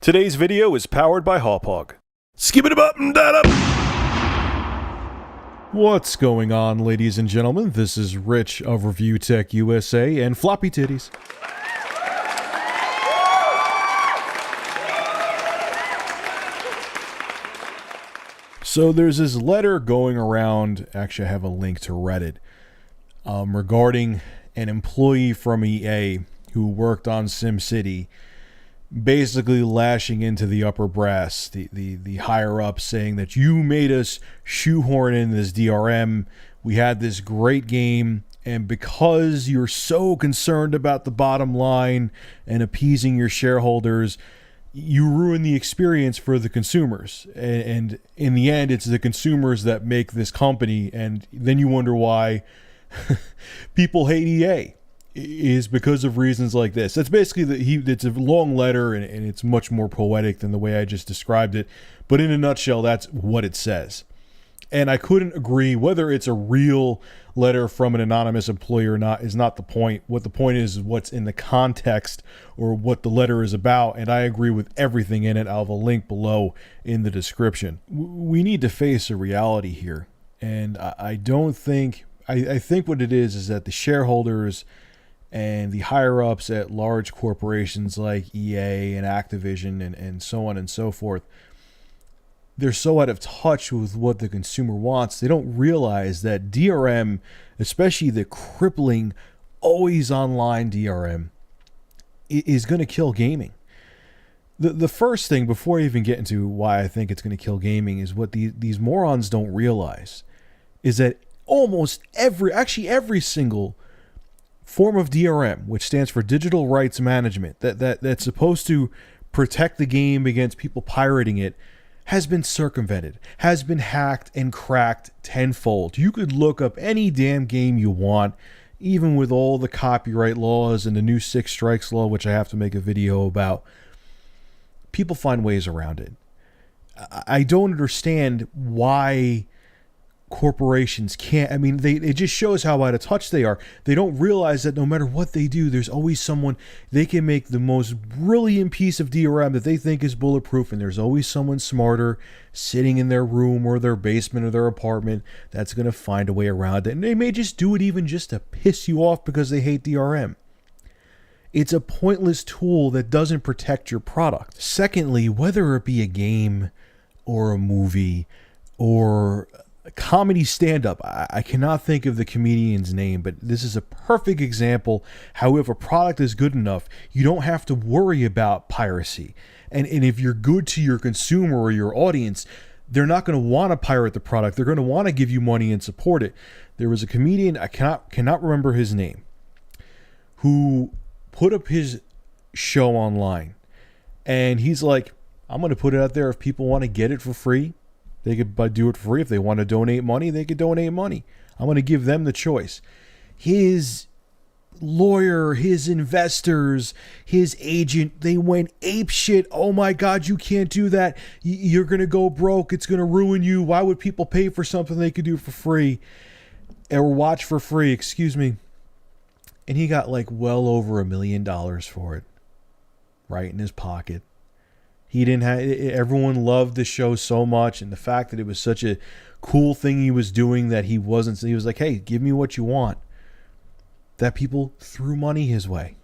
Today's video is powered by Hawpog. Skip it up and that up. What's going on, ladies and gentlemen? This is Rich of Review Tech USA and Floppy Titties. So there's this letter going around, actually I have a link to Reddit, regarding an employee from EA who worked on SimCity, basically lashing into the upper brass, the higher up, saying that you made us shoehorn in this DRM. We had this great game, and because you're so concerned about the bottom line and appeasing your shareholders, you ruin the experience for the consumers. And in the end, it's the consumers that make this company, and then you wonder why people hate EA. Is because of reasons like this. That's basically it's a long letter, and it's much more poetic than the way I just described it. But in a nutshell, that's what it says. And I couldn't agree. Whether it's a real letter from an anonymous employee or not is not the point. What the point is what's in the context or what the letter is about. And I agree with everything in it. I'll have a link below in the description. We need to face a reality here. And I don't think... I think what it is that the shareholders and the higher-ups at large corporations like EA and Activision and so on and so forth, they're so out of touch with what the consumer wants. They don't realize that DRM, especially the crippling, always online DRM, is going to kill gaming. The first thing, before I even get into why I think it's going to kill gaming, is what these morons don't realize, is that almost every single form of DRM, which stands for Digital Rights Management, that's supposed to protect the game against people pirating it, has been circumvented, has been hacked and cracked tenfold. You could look up any damn game you want, even with all the copyright laws and the new Six Strikes law, which I have to make a video about. People find ways around it. I don't understand why corporations can't. I mean, it just shows how out of touch they are. They don't realize that no matter what they do, there's always someone. They can make the most brilliant piece of DRM that they think is bulletproof, and there's always someone smarter sitting in their room or their basement or their apartment that's going to find a way around it. And they may just do it even just to piss you off because they hate DRM. It's a pointless tool that doesn't protect your product. Secondly, whether it be a game or a movie or comedy stand-up, I cannot think of the comedian's name, but this is a perfect example how if a product is good enough, you don't have to worry about piracy. And if you're good to your consumer or your audience, they're not going to want to pirate the product. They're going to want to give you money and support it. There was a comedian, I cannot remember his name, who put up his show online, and he's like, I'm going to put it out there. If people want to get it for free, they could do it for free. If they want to donate money, they could donate money. I'm going to give them the choice. His lawyer, his investors, his agent, they went apeshit. Oh my God, you can't do that. You're going to go broke. It's going to ruin you. Why would people pay for something they could do for free or watch for free? Excuse me. And he got like well over $1 million for it, right in his pocket. He didn't have, everyone loved the show so much, and the fact that it was such a cool thing he was doing that he was like, hey, give me what you want, that people threw money his way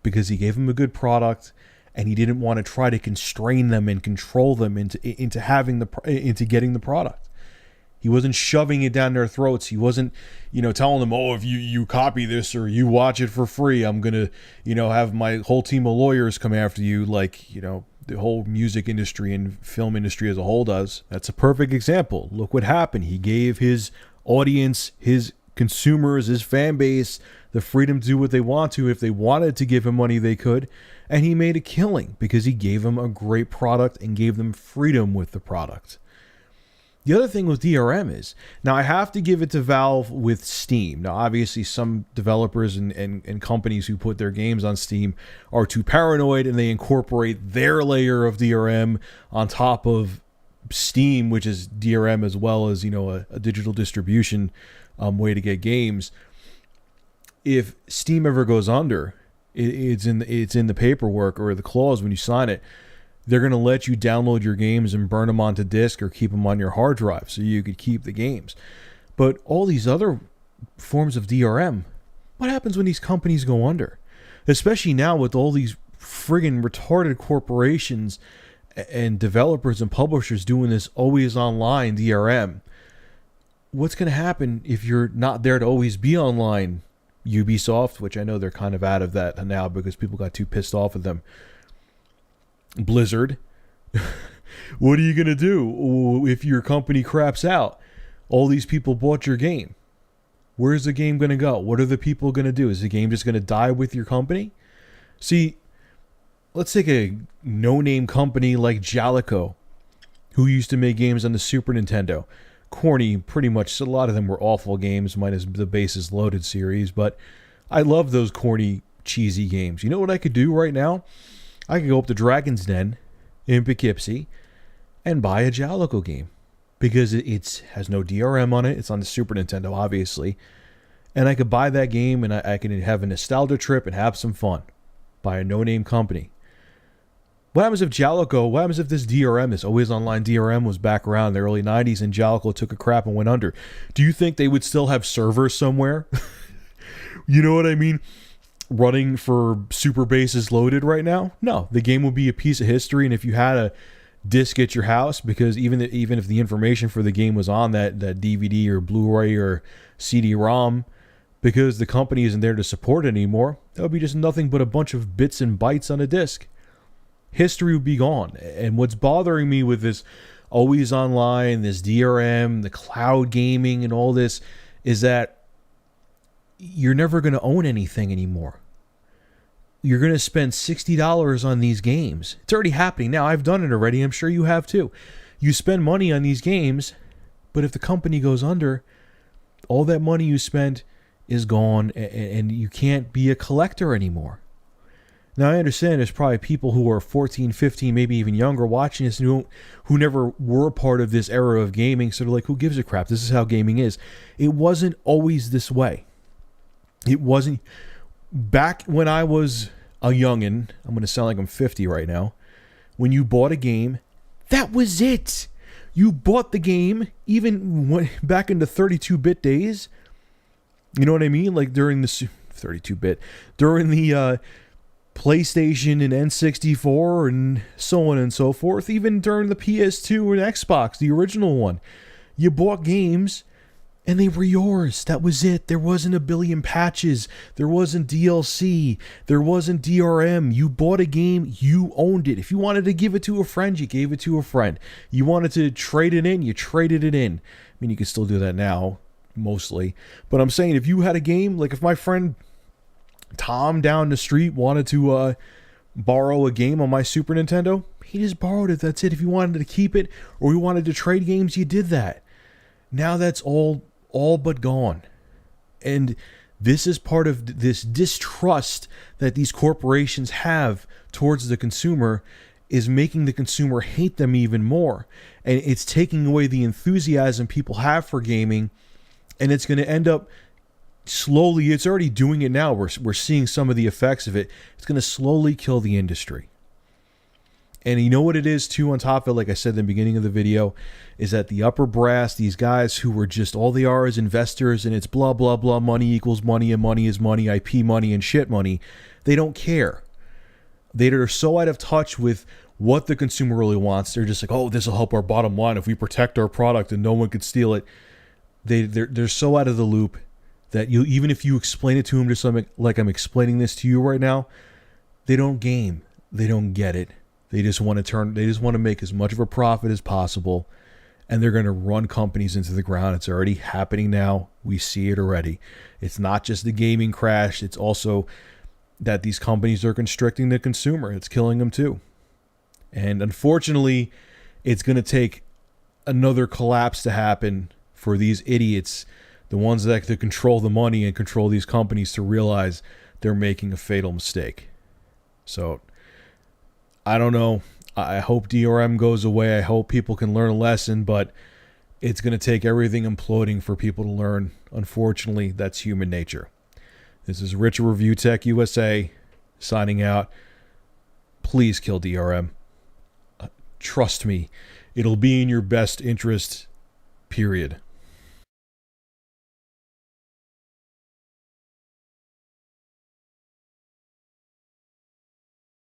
because he gave them a good product, and he didn't want to try to constrain them and control them into getting the product. He wasn't shoving it down their throats. He wasn't, telling them, oh, if you copy this or you watch it for free, I'm going to, have my whole team of lawyers come after you, like, the whole music industry and film industry as a whole does. That's a perfect example. Look what happened. He gave his audience, his consumers, his fan base, the freedom to do what they want to. If they wanted to give him money, they could. And he made a killing because he gave them a great product and gave them freedom with the product. The other thing with DRM is, now I have to give it to Valve with Steam. Now, obviously, some developers and companies who put their games on Steam are too paranoid, and they incorporate their layer of DRM on top of Steam, which is DRM as well as, a digital distribution way to get games. If Steam ever goes under, it's in the paperwork or the clause when you sign it, They're going to let you download your games and burn them onto disk or keep them on your hard drive so you could keep the games. But all these other forms of DRM, what happens when these companies go under? Especially now with all these friggin' retarded corporations and developers and publishers doing this always online DRM. What's going to happen if you're not there to always be online? Ubisoft, which I know they're kind of out of that now because people got too pissed off at them. Blizzard. What are you going to do if your company craps out? All these people bought your game. Where's the game going to go? What are the people going to do? Is the game just going to die with your company? See, let's take a no-name company like Jalico, who used to make games on the Super Nintendo. Corny, pretty much. A lot of them were awful games, minus the Bases Loaded series, but I love those corny, cheesy games. You know what I could do right now? I could go up to Dragon's Den in Poughkeepsie and buy a Jalico game because it has no DRM on it. It's on the Super Nintendo, obviously. And I could buy that game and I can have a nostalgia trip and have some fun. By a no-name company. What happens if Jalico, what happens if this DRM, this always online DRM, was back around in the early 90s and Jalico took a crap and went under? Do you think they would still have servers somewhere? You know what I mean? Running for Super Bases Loaded right now? No, the game would be a piece of history, and if you had a disc at your house, because even if the information for the game was on that DVD or Blu-ray or CD-ROM, because the company isn't there to support it anymore, that would be just nothing but a bunch of bits and bytes on a disc. History would be gone. And what's bothering me with this always online, this DRM, the cloud gaming and all this, is that you're never going to own anything anymore. You're going to spend $60 on these games. It's already happening now. I've done it already. I'm sure you have too. You spend money on these games, but if the company goes under, all that money you spent is gone, and you can't be a collector anymore. Now, I understand there's probably people who are 14, 15, maybe even younger watching this who never were a part of this era of gaming, so they're like, who gives a crap? This is how gaming is. It wasn't always this way. It wasn't. Back when I was a youngin', I'm going to sound like I'm 50 right now, when you bought a game, that was it. You bought the game, even back in the 32-bit days. You know what I mean? Like during the 32-bit, during the PlayStation and N64 and so on and so forth, even during the PS2 and Xbox, the original one. You bought games and they were yours. That was it. There wasn't a billion patches. There wasn't DLC. There wasn't DRM. You bought a game, you owned it. If you wanted to give it to a friend, you gave it to a friend. You wanted to trade it in, you traded it in. I mean, you can still do that now. Mostly, but I'm saying if you had a game, like if my friend Tom down the street wanted to borrow a game on my Super Nintendo, he just borrowed it. That's it. If you wanted to keep it or you wanted to trade games, you did that. Now that's all but gone, and this is part of this distrust that these corporations have towards the consumer, is making the consumer hate them even more, and it's taking away the enthusiasm people have for gaming. And it's going to end up slowly, it's already doing it now. We're seeing some of the effects of it. It's going to slowly kill the industry. And you know what it is too, on top of it, like I said in the beginning of the video, is that the upper brass, these guys who were just, all they are is investors, and it's blah, blah, blah, money equals money, and money is money, IP money, and shit money. They don't care. They're so out of touch with what the consumer really wants. They're just like, oh, this will help our bottom line if we protect our product and no one could steal it. They're so out of the loop that even if you explain it to them just like I'm explaining this to you right now, they don't game. They don't get it. They just want to make as much of a profit as possible, and they're going to run companies into the ground. It's already happening now. We see it already. It's not just the gaming crash. It's also that these companies are constricting the consumer. It's killing them too. And unfortunately, it's going to take another collapse to happen for these idiots, the ones that control the money and control these companies, to realize they're making a fatal mistake. So, I don't know. I hope DRM goes away. I hope people can learn a lesson, but it's going to take everything imploding for people to learn. Unfortunately, that's human nature. This is Rich Review Tech USA signing out. Please kill DRM. Trust me, it'll be in your best interest, period.